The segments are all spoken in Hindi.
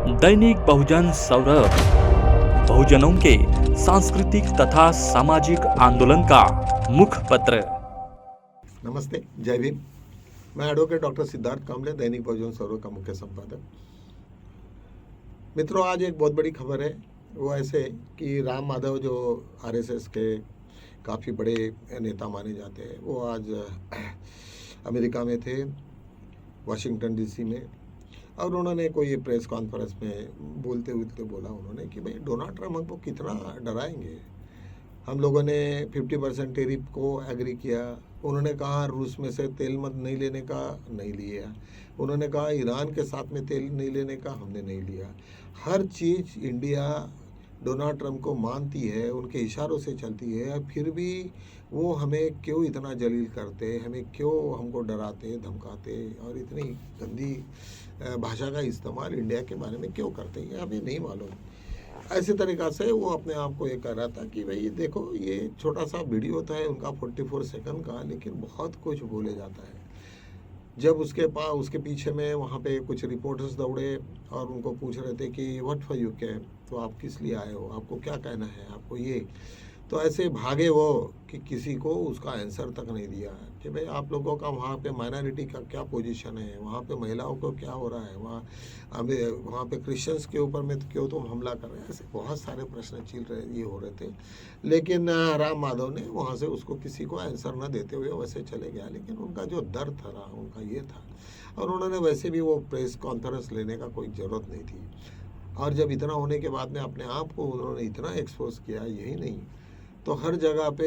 दैनिक बहुजन सौरभ, बहुजनों के सांस्कृतिक तथा सामाजिक आंदोलन का मुख्य पत्र। नमस्ते, जय भीम। मैं एडवोकेट डॉक्टर सिद्धार्थ कामले, दैनिक बहुजन सौरभ का मुख्य संपादक। मित्रों, आज एक बहुत बड़ी खबर है। वो ऐसे कि राम माधव जो आरएसएस के काफ़ी बड़े नेता माने जाते हैं, वो आज अमेरिका में थे, वाशिंगटन डीसी में, और उन्होंने कोई प्रेस कॉन्फ्रेंस में बोलते हुए बोला उन्होंने कि भाई डोनाल्ड ट्रम्प हमको कितना डराएंगे। हम लोगों ने 50% टेरिफ को एग्री किया। उन्होंने कहा रूस में से तेल मत नहीं लेने का, नहीं लिया। उन्होंने कहा ईरान के साथ में तेल नहीं लेने का, हमने नहीं लिया। हर चीज़ इंडिया डोनाल्ड ट्रम्प को मानती है, उनके इशारों से चलती है, फिर भी वो हमें क्यों इतना जलील करते, हमें क्यों हमको डराते धमकाते और इतनी गंदी भाषा का इस्तेमाल इंडिया के बारे में क्यों करते हैं, हमें नहीं मालूम। ऐसे तरीक़ा से वो अपने आप को ये कह रहा था कि भाई देखो, ये छोटा सा वीडियो तो है उनका 44 सेकंड का, लेकिन बहुत कुछ बोले जाता है। जब उसके पीछे में वहाँ पे कुछ रिपोर्टर्स दौड़े और उनको पूछ रहे थे कि व्हाट फॉर यू कैन, तो आप किस लिए आए हो, आपको क्या कहना है, आपको ये, तो ऐसे भागे वो कि किसी को उसका आंसर तक नहीं दिया कि भाई आप लोगों का वहाँ पे माइनॉरिटी का क्या पोजीशन है, वहाँ पे महिलाओं को क्या हो रहा है, वहाँ पे क्रिश्चियंस के ऊपर में क्यों तुम हमला कर रहे हैं। ऐसे बहुत सारे प्रश्न ये हो रहे थे, लेकिन राम माधव ने वहाँ से उसको किसी को आंसर न देते हुए वैसे चले गया। लेकिन उनका जो दर्द था उनका ये था, और उन्होंने वैसे भी वो प्रेस कॉन्फ्रेंस लेने का कोई ज़रूरत नहीं थी। और जब इतना होने के बाद में अपने आप को उन्होंने इतना एक्सपोज किया, यही नहीं तो हर जगह पे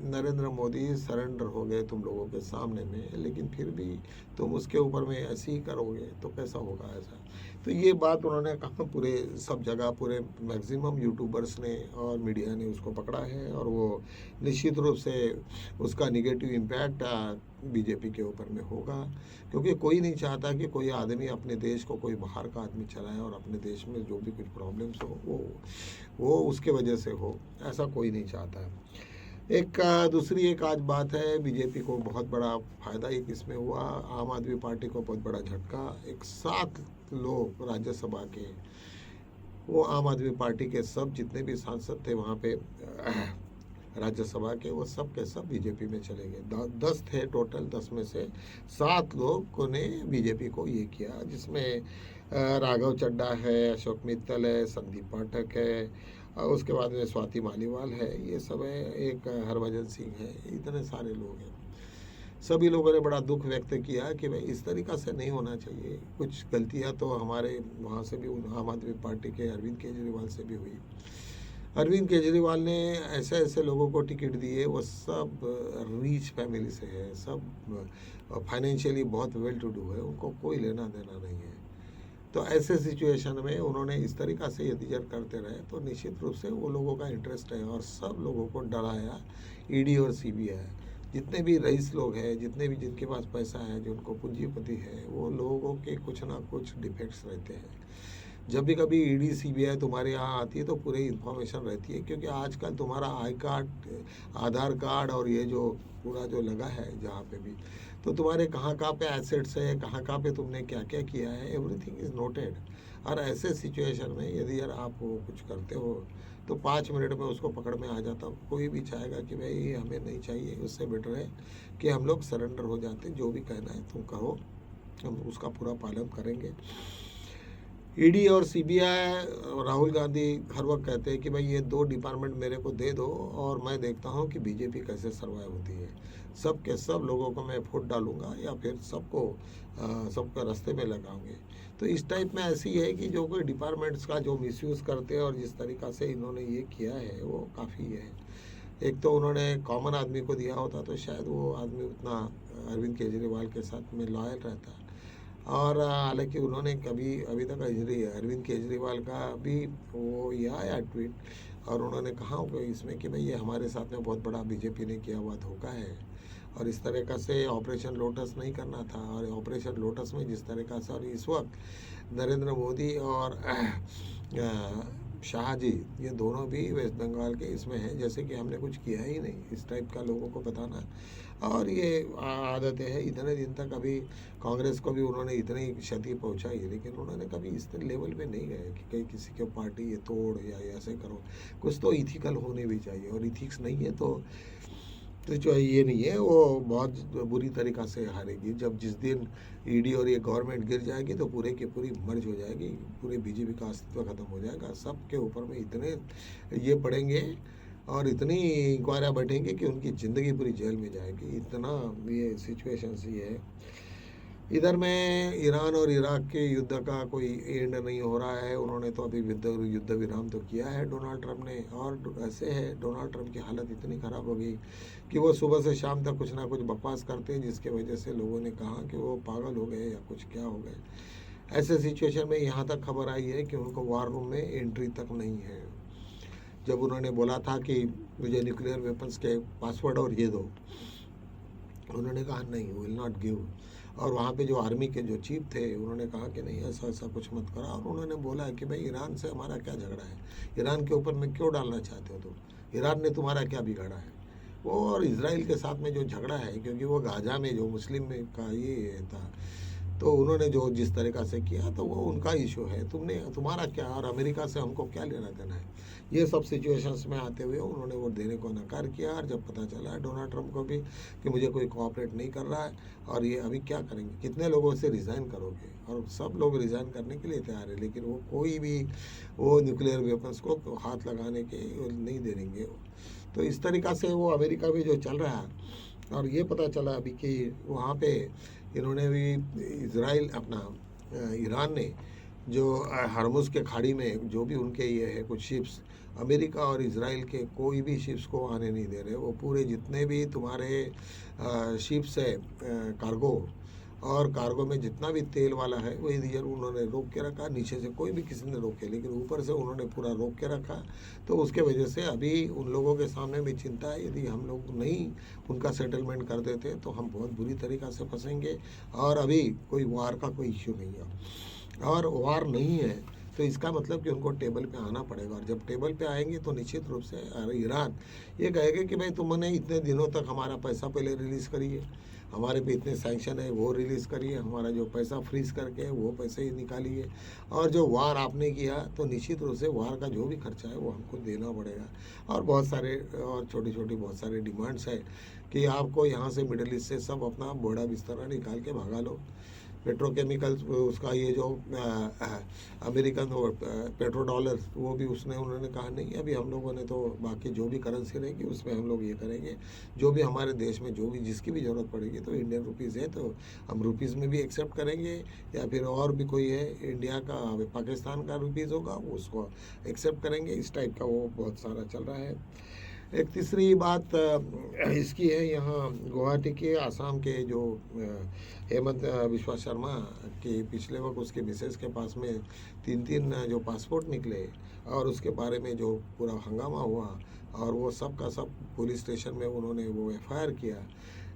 नरेंद्र मोदी सरेंडर हो गए तुम लोगों के सामने में, लेकिन फिर भी तुम उसके ऊपर में ऐसे ही करोगे तो कैसा होगा ऐसा। तो ये बात उन्होंने कहा, पूरे सब जगह पूरे मैक्सिमम यूट्यूबर्स ने और मीडिया ने उसको पकड़ा है, और वो निश्चित रूप से उसका निगेटिव इम्पैक्ट बीजेपी के ऊपर में होगा, क्योंकि कोई नहीं चाहता कि कोई आदमी अपने देश को कोई बाहर का आदमी चलाए और अपने देश में जो भी कुछ प्रॉब्लम्स हो वो उसके वजह से हो, ऐसा कोई नहीं चाहता है। दूसरी एक आज बात है, बीजेपी को बहुत बड़ा फ़ायदा एक इसमें हुआ, आम आदमी पार्टी को बहुत बड़ा झटका। 7 लोग राज्यसभा के, वो आम आदमी पार्टी के सब जितने भी सांसद थे वहाँ पे राज्यसभा के, वो सब के सब बीजेपी में चले गए। 10 थे टोटल, 10 में से 7 लोगों ने बीजेपी को ये किया, जिसमें राघव चड्डा है, अशोक मित्तल है, संदीप पाठक है, और उसके बाद में स्वाति मालीवाल है, ये सब है, एक हरभजन सिंह है, इतने सारे लोग हैं। सभी लोगों ने बड़ा दुख व्यक्त किया कि भाई इस तरीक़ा से नहीं होना चाहिए। कुछ गलतियां तो हमारे वहाँ से भी, आम आदमी पार्टी के अरविंद केजरीवाल से भी हुई। अरविंद केजरीवाल ने ऐसे ऐसे लोगों को टिकट दिए, वो सब रीच फैमिली से है, सब फाइनेंशियली बहुत वेल टू डू है, उनको कोई लेना देना नहीं है। तो ऐसे सिचुएशन में उन्होंने इस तरीक़ा से यदि करते रहे तो निश्चित रूप से वो लोगों का इंटरेस्ट है, और सब लोगों को डराया ईडी और सीबीआई। जितने भी रईस लोग हैं, जितने भी जिनके पास पैसा है, जिनको पूंजीपति है, वो लोगों के कुछ ना कुछ डिफेक्ट्स रहते हैं। जब भी कभी ईडी सीबीआई तुम्हारे यहाँ आती है तो पूरी इन्फॉर्मेशन रहती है, क्योंकि आजकल तुम्हारा आई कार्ड, आधार कार्ड और ये जो पूरा जो लगा है जहाँ पे भी, तो तुम्हारे कहाँ कहाँ पे एसेट्स है, कहाँ कहाँ पे तुमने क्या क्या किया है, एवरीथिंग इज़ नोटेड। और ऐसे सिचुएशन में यदि आप वो कुछ करते हो तो 5 मिनट में उसको पकड़ में आ जाता। कोई भी चाहेगा कि भाई हमें नहीं चाहिए, उससे बेटर है कि हम लोग सरेंडर हो जाते, जो भी कहना है तुम कहो, हम उसका पूरा पालन करेंगे। ईडी और सीबीआई, राहुल गांधी हर वक्त कहते हैं कि भाई ये 2 डिपार्टमेंट मेरे को दे दो और मैं देखता हूँ कि बीजेपी कैसे सर्वाइव होती है। सब के सब लोगों को मैं फुट डालूंगा या फिर सबको रास्ते में लगाऊंगे। तो इस टाइप में ऐसी है कि जो कोई डिपार्टमेंट्स का जो मिसयूज़ करते हैं, और जिस तरीक़ा से इन्होंने ये किया है वो काफ़ी है। एक तो उन्होंने कॉमन आदमी को दिया होता तो शायद वो आदमी उतना अरविंद केजरीवाल के साथ में लॉयल रहता। और हालांकि उन्होंने कभी अभी तक अरविंद केजरीवाल का भी वो ये आया ट्वीट, और उन्होंने कहा इसमें कि भाई ये हमारे साथ में बहुत बड़ा बीजेपी ने किया हुआ धोखा है, और इस तरीक़ा से ऑपरेशन लोटस नहीं करना था। और ऑपरेशन लोटस में जिस तरीक़ा से, और इस वक्त नरेंद्र मोदी और शाह जी, ये दोनों भी वेस्ट बंगाल के इसमें हैं, जैसे कि हमने कुछ किया ही नहीं, इस टाइप का लोगों को बताना। और ये आदतें हैं। इतने दिन तक अभी कांग्रेस को भी उन्होंने इतनी क्षति पहुंचाई, लेकिन उन्होंने कभी इस लेवल पे नहीं गए कि कहीं किसी के पार्टी ये तोड़ या ऐसे करो। कुछ तो इथिकल होने भी चाहिए, और इथिक्स नहीं है तो जो ये नहीं है, वो बहुत बुरी तरीक़ा से हारेगी। जब जिस दिन ईडी और ये गवर्नमेंट गिर जाएगी तो पूरे की पूरी मर्ज हो जाएगी, पूरे बीजेपी का अस्तित्व ख़त्म हो जाएगा। सबके ऊपर में इतने ये पड़ेंगे और इतनी इंक्वायरियाँ बैठेंगी कि उनकी ज़िंदगी पूरी जेल में जाएगी। इतना ये सिचुएशंस ये है। इधर में ईरान और इराक के युद्ध का कोई एंड नहीं हो रहा है। उन्होंने तो अभी युद्ध विराम तो किया है डोनाल्ड ट्रंप ने, और ऐसे है डोनाल्ड ट्रंप की हालत इतनी ख़राब हो गई कि वो सुबह से शाम तक कुछ ना कुछ बकवास करते हैं, जिसके वजह से लोगों ने कहा कि वो पागल हो गए या कुछ क्या हो गए। ऐसे सिचुएशन में यहाँ तक खबर आई है कि उनको वार रूम में एंट्री तक नहीं है। जब उन्होंने बोला था कि मुझे न्यूक्लियर वेपन्स के पासवर्ड और ये दो, उन्होंने कहा नहीं, विल नॉट गिव। और वहाँ पे जो आर्मी के जो चीफ थे उन्होंने कहा कि नहीं, ऐसा कुछ मत करा। और उन्होंने बोला कि भाई ईरान से हमारा क्या झगड़ा है, ईरान के ऊपर में क्यों डालना चाहते हो तुम, ईरान ने तुम्हारा क्या बिगाड़ा है। वो और इजराइल के साथ में जो झगड़ा है, क्योंकि वो गाजा में जो मुस्लिम में का ये था, तो उन्होंने जो जिस तरीक़ा से किया तो वो उनका इशू है, तुम्हारा क्या, और अमेरिका से हमको क्या लेना देना है। ये सब सिचुएशंस में आते हुए उन्होंने वो देने को नकार किया। और जब पता चला डोनाल्ड ट्रंप को भी कि मुझे कोई कोऑपरेट नहीं कर रहा है और ये अभी क्या करेंगे, कितने लोगों से रिज़ाइन करोगे, और सब लोग रिज़ाइन करने के लिए तैयार है, लेकिन वो कोई भी वो न्यूक्लियर वेपन्स को हाथ लगाने के नहीं देंगे। तो इस तरीक़ा से वो अमेरिका में जो चल रहा है। और ये पता चला अभी कि वहाँ पे इन्होंने भी इजराइल ईरान ने जो हरमुज़ के खाड़ी में जो भी उनके ये है कुछ शिप्स, अमेरिका और इजराइल के कोई भी शिप्स को आने नहीं दे रहे। वो पूरे जितने भी तुम्हारे शिप्स है कार्गो, और कार्गो में जितना भी तेल वाला है वो इधर उन्होंने रोक के रखा। नीचे से कोई भी किसी ने रोके, लेकिन ऊपर से उन्होंने पूरा रोक के रखा। तो उसके वजह से अभी उन लोगों के सामने भी चिंता है, यदि हम लोग नहीं उनका सेटलमेंट कर देते तो हम बहुत बुरी तरीक़ा से फंसेंगे। और अभी कोई वार का कोई इश्यू नहीं है, और वार नहीं है तो इसका मतलब कि उनको टेबल पे आना पड़ेगा। और जब टेबल पे आएंगे तो निश्चित रूप से ईरान ये कहेगा कि भाई तुमने इतने दिनों तक हमारा पैसा पहले रिलीज़ करिए, हमारे पे इतने सैंक्शन है वो रिलीज़ करिए, हमारा जो पैसा फ्रीज करके वो पैसे ही निकालिए, और जो वार आपने किया तो निश्चित रूप से वार का जो भी खर्चा है वो हमको देना पड़ेगा। और बहुत सारे और छोटी छोटी बहुत सारे डिमांड्स है कि आपको यहाँ से मिडल ईस्ट से सब अपना बोड़ा बिस्तरा निकाल के भगा लो। पेट्रोकेमिकल्स उसका ये जो अमेरिकन पेट्रो डॉलर वो भी उन्होंने कहा नहीं, अभी हम लोगों ने तो बाकी जो भी करेंसी रहेगी उसमें हम लोग ये करेंगे, जो भी हमारे देश में जो भी जिसकी भी ज़रूरत पड़ेगी। तो इंडियन रुपीज़ है तो हम रुपीज़ में भी एक्सेप्ट करेंगे, या फिर और भी कोई है इंडिया का पाकिस्तान का रुपीज़ होगा उसको एक्सेप्ट करेंगे। इस टाइप का वो बहुत सारा चल रहा है। एक तीसरी बात इसकी है, यहाँ गुवाहाटी के आसाम के जो हेमंत बिस्वा शर्मा के पिछले वक्त उसके मिसेस के पास में 3-3 जो पासपोर्ट निकले, और उसके बारे में जो पूरा हंगामा हुआ, और वो सब का सब पुलिस स्टेशन में उन्होंने वो एफआईआर किया।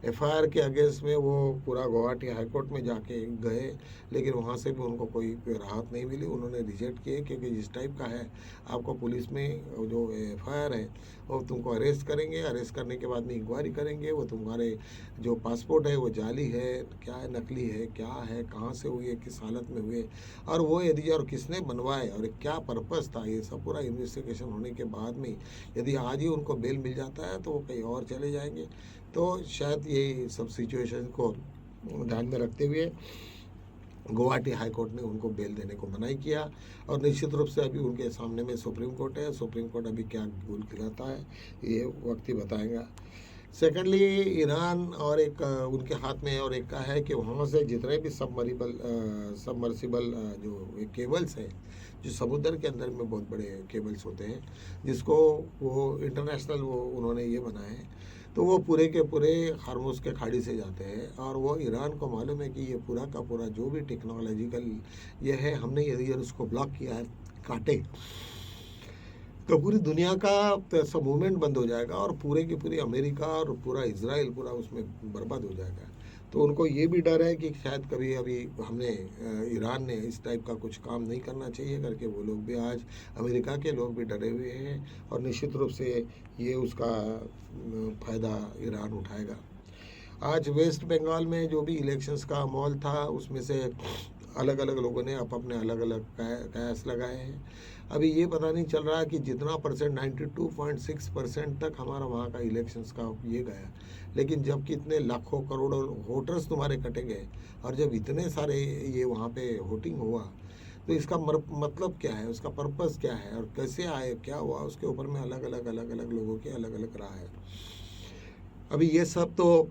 एफआईआर के अगेंस्ट में वो पूरा गुवाहाटी हाई कोर्ट में जाके गए, लेकिन वहाँ से भी उनको कोई राहत नहीं मिली। उन्होंने रिजेक्ट किए, क्योंकि जिस टाइप का है आपको पुलिस में जो एफआईआर है वो तुमको अरेस्ट करेंगे, अरेस्ट करने के बाद में इंक्वायरी करेंगे, वो तुम्हारे जो पासपोर्ट है वो जाली है, क्या है, नकली है, क्या है, कहाँ से हुए, किस हालत में हुए, और वो यदि और किसने बनवाए और क्या पर्पज़ था, ये सब पूरा इन्वेस्टिगेशन होने के बाद में यदि आज ही उनको बेल मिल जाता है तो वो कहीं और चले जाएंगे। तो शायद ये सब सिचुएशन को ध्यान में रखते हुए गुवाहाटी हाई कोर्ट ने उनको बेल देने को मनाही किया, और निश्चित रूप से अभी उनके सामने में सुप्रीम कोर्ट है। सुप्रीम कोर्ट अभी क्या रूल खिलाता है ये वक्त ही बताएगा। सेकेंडली ईरान और एक उनके हाथ में है, और एक का है कि वहाँ से जितने भी सबमर्सिबल जो केबल्स हैं, जो समुद्र के अंदर में बहुत बड़े केबल्स होते हैं, जिसको वो इंटरनेशनल वो उन्होंने ये बनाए हैं, तो वो पूरे के पूरे हरमुज़ के खाड़ी से जाते हैं। और वो ईरान को मालूम है कि ये पूरा का पूरा जो भी टेक्नोलॉजिकल ये है, हमने यदि उसको ब्लॉक किया है, काटे, तो पूरी दुनिया का सब मूवमेंट बंद हो जाएगा, और पूरे की पूरी अमेरिका और पूरा इजराइल पूरा उसमें बर्बाद हो जाएगा। तो उनको ये भी डर है कि शायद कभी अभी हमने ईरान ने इस टाइप का कुछ काम नहीं करना चाहिए करके वो लोग भी आज अमेरिका के लोग भी डरे हुए हैं, और निश्चित रूप से ये उसका फ़ायदा ईरान उठाएगा। आज वेस्ट बंगाल में जो भी इलेक्शंस का माहौल था उसमें से अलग अलग लोगों ने अपने अलग अलग कयास लगाए हैं। अभी ये पता नहीं चल रहा कि जितना परसेंट 92.6% तक हमारा वहाँ का इलेक्शंस का ये गया, लेकिन जब कितने लाखों करोड़ों वोटर्स तुम्हारे कटे गए और जब इतने सारे ये वहाँ पे वोटिंग हुआ तो इसका मतलब क्या है, उसका पर्पस क्या है और कैसे आए, क्या हुआ, उसके ऊपर में अलग अलग लोगों की अलग अलग राय है। अभी ये सब तो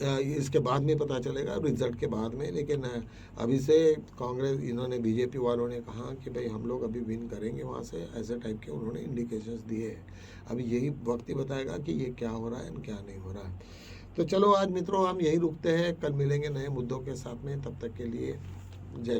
इसके बाद में पता चलेगा, रिजल्ट के बाद में। लेकिन अभी से कांग्रेस, इन्होंने बीजेपी वालों ने कहा कि भाई हम लोग अभी विन करेंगे वहाँ से, ऐसे टाइप के उन्होंने इंडिकेशंस दिए हैं। अभी यही वक्त ही बताएगा कि ये क्या हो रहा है और क्या नहीं हो रहा है। तो चलो आज मित्रों हम यही रुकते हैं, कल मिलेंगे नए मुद्दों के साथ में, तब तक के लिए जय